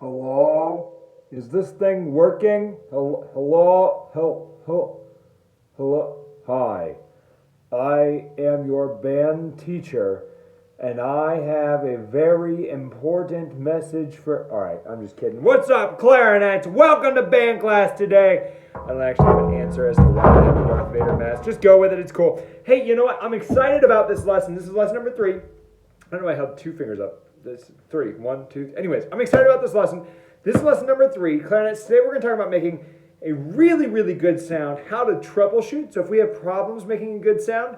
Hello? Is this thing working? Hello? Hello? Hi. I am your band teacher, and I have a very important message for. Alright, I'm just kidding. What's up, clarinets? Welcome to band class today. I don't actually have an answer as to why I have a Darth Vader mask. Just go with it, it's cool. Hey, you know what? I'm excited about this lesson. This is lesson number 3. I don't know why I held 2 fingers up. This 3, 1, 2. Anyways, I'm excited about this lesson. This is lesson number 3, clarinets. Today we're going to talk about making a really, really good sound, how to troubleshoot. So if we have problems making a good sound,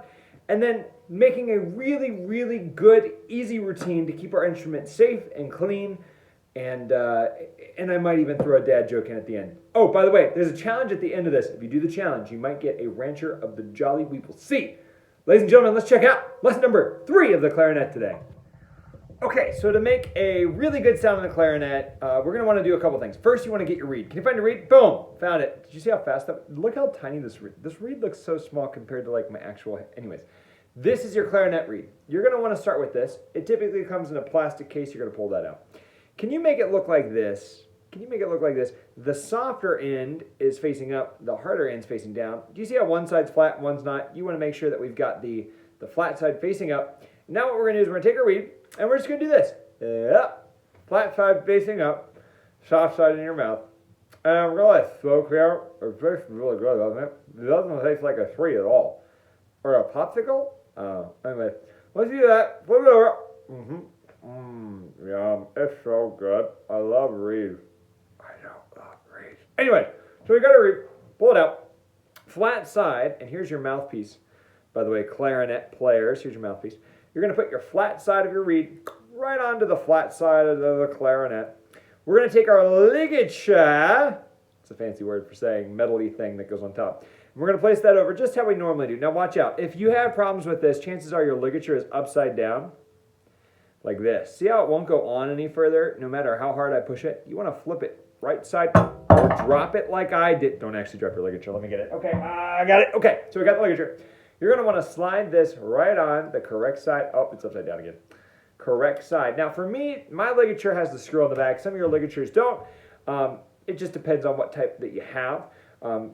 and then making a really, really good, easy routine to keep our instrument safe and clean. And I might even throw a dad joke in at the end. Oh, by the way, there's a challenge at the end of this. If you do the challenge, you might get a Rancher of the Jolly Weeple C. Ladies and gentlemen, let's check out lesson number 3 of the clarinet today. Okay, so to make a really good sound on the clarinet, we're going to want to do a couple things. First, you want to get your reed. Can you find your reed? Boom! Found it. Did you see how fast that? Look how tiny this reed. This reed looks so small compared to like my actual. Anyways, this is your clarinet reed. You're going to want to start with this. It typically comes in a plastic case. You're going to pull that out. Can you make it look like this? Can you make it look like this? The softer end is facing up. The harder end is facing down. Do you see how one side's flat and one's not? You want to make sure that we've got the flat side facing up. Now what we're going to do is we're going to take our reed, and we're just going to do this. Yep. Flat side facing up, soft side in your mouth. And we're going to let smoke here. It tastes really good, doesn't it? It doesn't taste like a 3 at all. Or a popsicle? Anyway, let's do that. Flip it over. Yum. It's so good. I love reed. I don't love reed. Anyway, so we got our reed. Pull it out. Flat side, and here's your mouthpiece. By the way, clarinet players, here's your mouthpiece. You're going to put your flat side of your reed right onto the flat side of the clarinet. We're going to take our ligature. It's a fancy word for saying metally thing that goes on top. And we're going to place that over just how we normally do. Now watch out. If you have problems with this, chances are your ligature is upside down like this. See how it won't go on any further no matter how hard I push it? You want to flip it right side or drop it like I did. Don't actually drop your ligature. Let me get it. Okay, I got it. Okay, so we got the ligature. You're going to want to slide this right on the correct side. Oh, it's upside down again. Correct side. Now for me, my ligature has the screw on the back. Some of your ligatures don't. It just depends on what type that you have.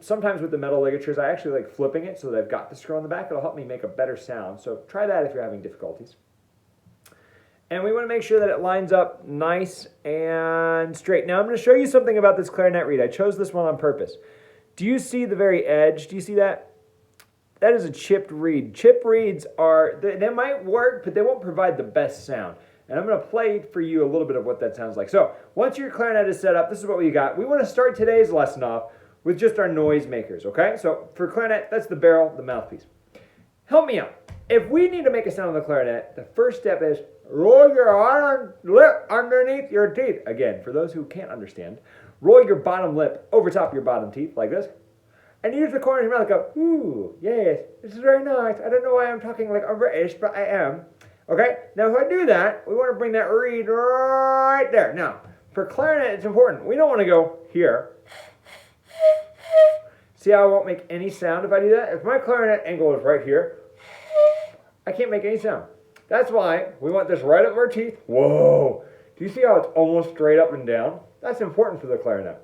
Sometimes with the metal ligatures, I actually like flipping it so that I've got the screw on the back. It'll help me make a better sound. So try that if you're having difficulties. And we want to make sure that it lines up nice and straight. Now I'm going to show you something about this clarinet reed. I chose this one on purpose. Do you see the very edge? Do you see that? That is a chipped reed. Chipped reeds they might work, but they won't provide the best sound. And I'm going to play for you a little bit of what that sounds like. So once your clarinet is set up, this is what we got. We want to start today's lesson off with just our noise makers, okay? So for clarinet, that's the barrel, the mouthpiece. Help me out. If we need to make a sound on the clarinet, the first step is roll your lip underneath your teeth. Again, for those who can't understand, roll your bottom lip over top of your bottom teeth like this. And use the corner of your mouth and go, ooh, yes, this is very nice. I don't know why I'm talking like a British, but I am. Okay, now if I do that, we want to bring that reed right there. Now, for clarinet, it's important. We don't want to go here. See how I won't make any sound if I do that? If my clarinet angle is right here, I can't make any sound. That's why we want this right up our teeth. Whoa, do you see how it's almost straight up and down? That's important for the clarinet.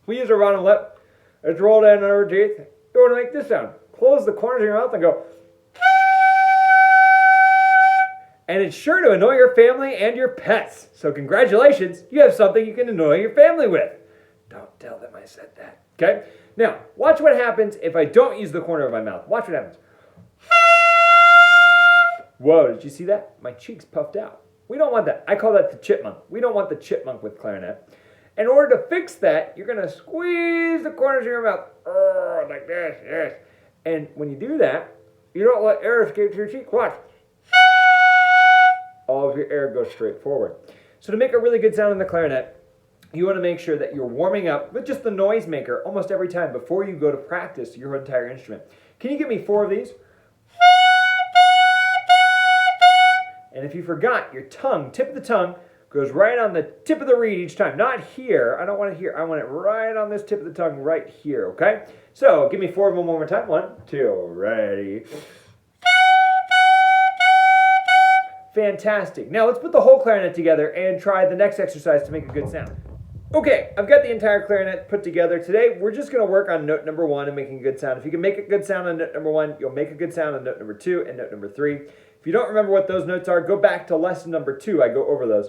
We use our bottom lip. It's rolled in our teeth. You want to make this sound. Close the corners of your mouth and go. And it's sure to annoy your family and your pets. So congratulations, you have something you can annoy your family with. Don't tell them I said that. Okay? Now, watch what happens if I don't use the corner of my mouth. Watch what happens. Whoa, did you see that? My cheeks puffed out. We don't want that. I call that the chipmunk. We don't want the chipmunk with clarinet. In order to fix that, you're going to squeeze the corners of your mouth like this, yes. And when you do that, you don't let air escape to your cheek. Watch. All of your air goes straight forward. So to make a really good sound in the clarinet, you want to make sure that you're warming up with just the noise maker almost every time before you go to practice your entire instrument. Can you give me 4 of these? And if you forgot, your tongue, tip of the tongue, goes right on the tip of the reed each time. Not here. I don't want it here. I want it right on this tip of the tongue right here, okay? So give me 4 of them one more time. 1, 2, ready. Fantastic. Now let's put the whole clarinet together and try the next exercise to make a good sound. Okay, I've got the entire clarinet put together. Today, we're just going to work on note number 1 and making a good sound. If you can make a good sound on note number 1, you'll make a good sound on note number 2 and note number 3. If you don't remember what those notes are, go back to lesson number 2. I go over those.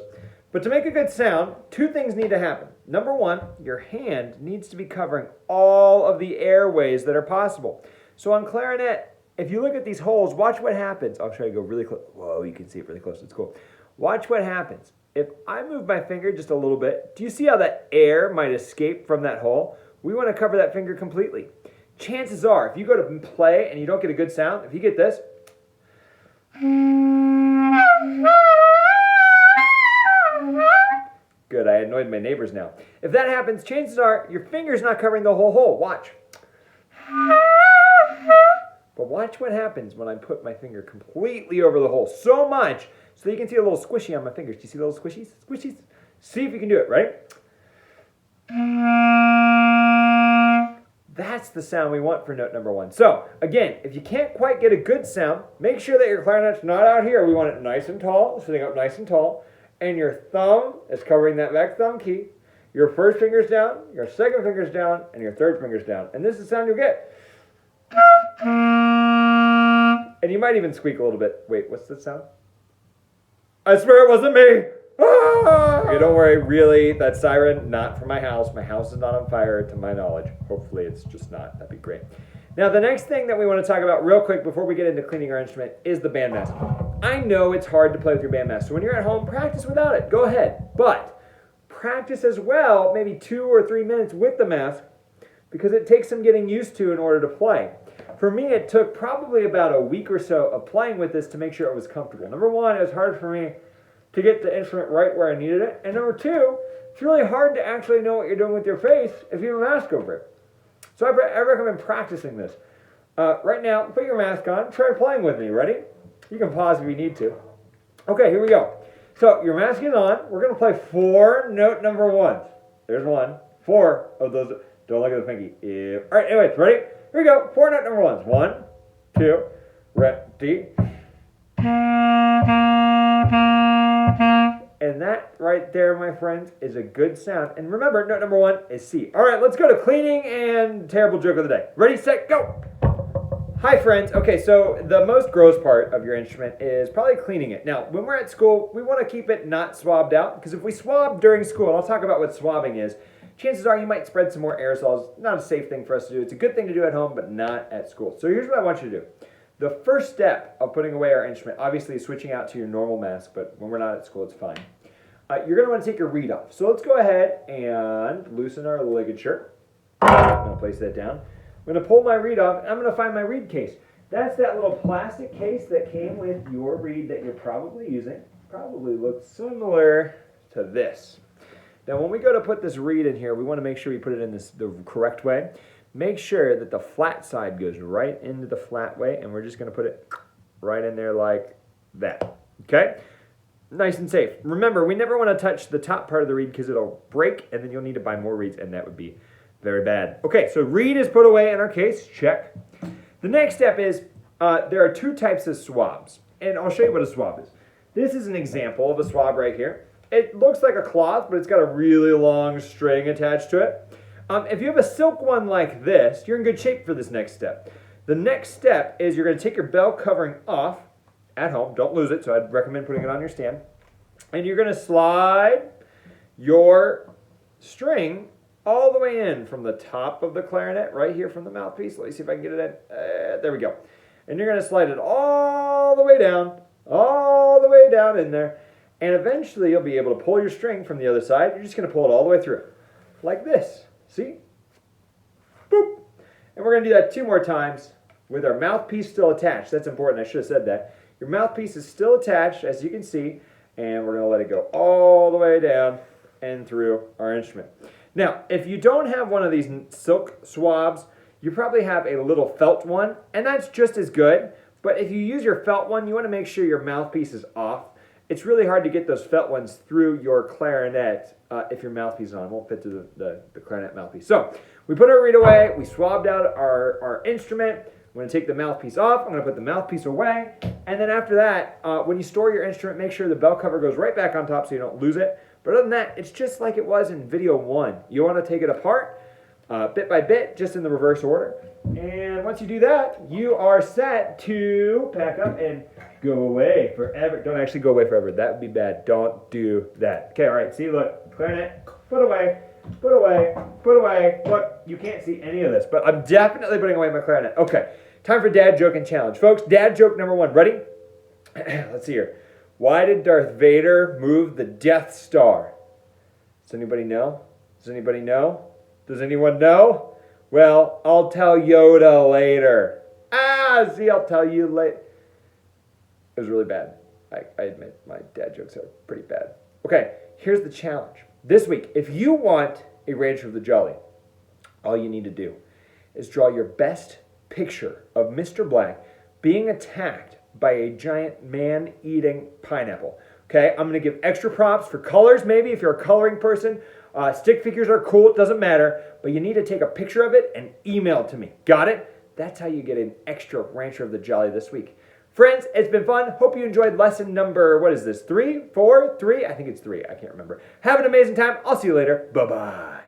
But to make a good sound, 2 things need to happen. Number 1, your hand needs to be covering all of the airways that are possible. So on clarinet, if you look at these holes, watch what happens. I'll try to go really close. Whoa, you can see it really close. It's cool. Watch what happens. If I move my finger just a little bit, do you see how that air might escape from that hole? We want to cover that finger completely. Chances are, if you go to play and you don't get a good sound, if you get this, good, I annoyed my neighbors now. If that happens, chances are your finger's not covering the whole hole. Watch. But watch what happens when I put my finger completely over the hole. So much, so you can see a little squishy on my fingers. Do you see the little squishies? Squishies? See if you can do it, ready? That's the sound we want for note number 1. So, again, if you can't quite get a good sound, make sure that your clarinet's not out here. We want it nice and tall, sitting up nice and tall. And your thumb is covering that back thumb key. Your first finger's down, your second finger's down, and your third finger's down. And this is the sound you'll get. And you might even squeak a little bit. Wait, what's that sound? I swear it wasn't me. Ah! Okay, don't worry. Really, that siren, not from my house. My house is not on fire, to my knowledge. Hopefully it's just not. That'd be great. Now, the next thing that we want to talk about real quick before we get into cleaning our instrument is the bandmask. I know it's hard to play with your bandmask, so when you're at home, practice without it. Go ahead. But practice as well, maybe 2 or 3 minutes with the mask, because it takes some getting used to in order to play. For me, it took probably about a week or so of playing with this to make sure it was comfortable. Number 1, it was hard for me to get the instrument right where I needed it. And number 2, it's really hard to actually know what you're doing with your face if you have a mask over it. So I recommend practicing this. Right now, put your mask on. Try playing with me. Ready? You can pause if you need to. Okay, here we go. So your mask is on. We're going to play 4 note number 1s. There's 1. 4 of those. Don't look at the pinky. All right, anyways, ready? Here we go. 4 note number 1s. 1, 2, ready. And that right there, my friends, is a good sound. And remember, note number 1 is C. All right, let's go to cleaning and terrible joke of the day. Ready, set, go. Hi, friends. Okay, so the most gross part of your instrument is probably cleaning it. Now, when we're at school, we want to keep it not swabbed out, because if we swab during school, and I'll talk about what swabbing is, chances are you might spread some more aerosols. Not a safe thing for us to do. It's a good thing to do at home, but not at school. So here's what I want you to do. The first step of putting away our instrument, obviously, is switching out to your normal mask, but when we're not at school, it's fine. You're going to want to take your reed off. So let's go ahead and loosen our ligature. I'm going to place that down. I'm going to pull my reed off, and I'm going to find my reed case. That's that little plastic case that came with your reed that you're probably using. Probably looks similar to this. Now, when we go to put this reed in here, we want to make sure we put it in the correct way. Make sure that the flat side goes right into the flat way, and we're just going to put it right in there like that. Okay? Nice and safe. Remember, we never want to touch the top part of the reed because it'll break, and then you'll need to buy more reeds, and that would be very bad. Okay, so reed is put away in our case. Check. The next step is there are 2 types of swabs, and I'll show you what a swab is. This is an example of a swab right here. It looks like a cloth, but it's got a really long string attached to it. If you have a silk one like this, you're in good shape for this next step. The next step is you're going to take your bell covering off at home. Don't lose it, so I'd recommend putting it on your stand. And you're going to slide your string all the way in from the top of the clarinet, right here from the mouthpiece. Let me see if I can get it in. There we go. And you're going to slide it all the way down in there. And eventually you'll be able to pull your string from the other side. You're just going to pull it all the way through, like this. See? Boop. And we're going to do that 2 more times with our mouthpiece still attached. That's important. I should have said that. Your mouthpiece is still attached, as you can see, and we're going to let it go all the way down and through our instrument. Now, if you don't have one of these silk swabs, you probably have a little felt one, and that's just as good. But if you use your felt one, you want to make sure your mouthpiece is off. It's really hard to get those felt ones through your clarinet if your mouthpiece is on. It won't fit through the clarinet mouthpiece. So we put our reed away. We swabbed out our instrument. going to take the mouthpiece off. I'm going to put the mouthpiece away. And then after that, when you store your instrument, make sure the bell cover goes right back on top so you don't lose it. But other than that, it's just like it was in video 1. You want to take it apart bit by bit, just in the reverse order. And once you do that, you are set to pack up and go away forever. Don't actually go away forever. That would be bad. Don't do that. Okay, all right. See, look, clarinet, put away, put away, put away. Look, you can't see any of this, but I'm definitely putting away my clarinet. Okay, time for dad joke and challenge. Folks, dad joke number 1. Ready? Let's see here. Why did Darth Vader move the Death Star? Does anybody know? Does anybody know? Does anyone know? Well, I'll tell Yoda later. See, I'll tell you later. It was really bad. I admit my dad jokes are pretty bad. Okay, here's the challenge. This week, if you want a Rancher of the Jolly, all you need to do is draw your best picture of Mr. Black being attacked by a giant man-eating pineapple. Okay, I'm going to give extra props for colors, maybe, if you're a coloring person. Stick figures are cool, it doesn't matter, but you need to take a picture of it and email it to me. Got it? That's how you get an extra Rancher of the Jolly this week. Friends, it's been fun. Hope you enjoyed lesson number, what is this, 3, 4, 3? I think it's 3, I can't remember. Have an amazing time. I'll see you later. Bye-bye.